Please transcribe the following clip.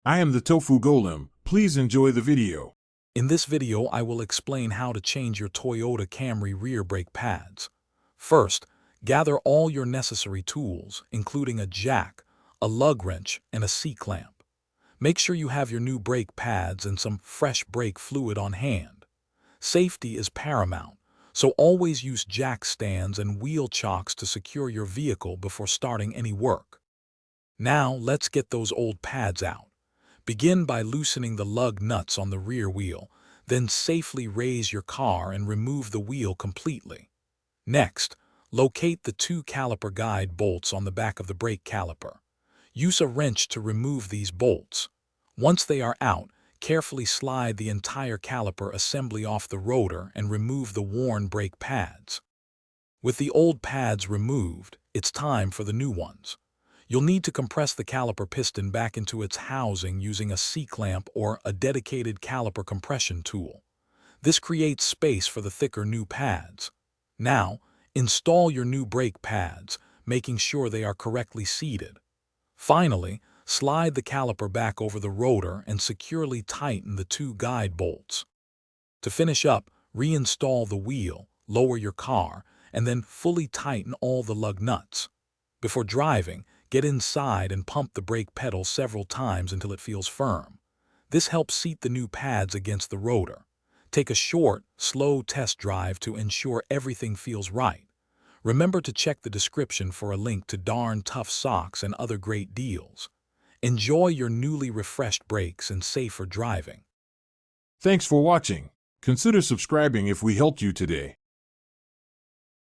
I am the Tofu Golem. Please enjoy the video. In this video, I will explain how to change your Toyota Camry rear brake pads. First, gather all your necessary tools, including a jack, a lug wrench, and a C-clamp. Make sure you have your new brake pads and some fresh brake fluid on hand. Safety is paramount, so always use jack stands and wheel chocks to secure your vehicle before starting any work. Now, let's get those old pads out. Begin by loosening the lug nuts on the rear wheel, then safely raise your car and remove the wheel completely. Next, locate the two caliper guide bolts on the back of the brake caliper. Use a wrench to remove these bolts. Once they are out, carefully slide the entire caliper assembly off the rotor and remove the worn brake pads. With the old pads removed, it's time for the new ones. You'll need to compress the caliper piston back into its housing using a C-clamp or a dedicated caliper compression tool. This creates space for the thicker new pads. Now, install your new brake pads, making sure they are correctly seated. Finally, slide the caliper back over the rotor and securely tighten the two guide bolts. To finish up, reinstall the wheel, lower your car, and then fully tighten all the lug nuts. Before driving, get inside and pump the brake pedal several times until it feels firm. This helps seat the new pads against the rotor. Take a short, slow test drive to ensure everything feels right. Remember to check the description for a link to darn tough socks and other great deals. Enjoy your newly refreshed brakes and safer driving. Thanks for watching. Consider subscribing if we helped you today.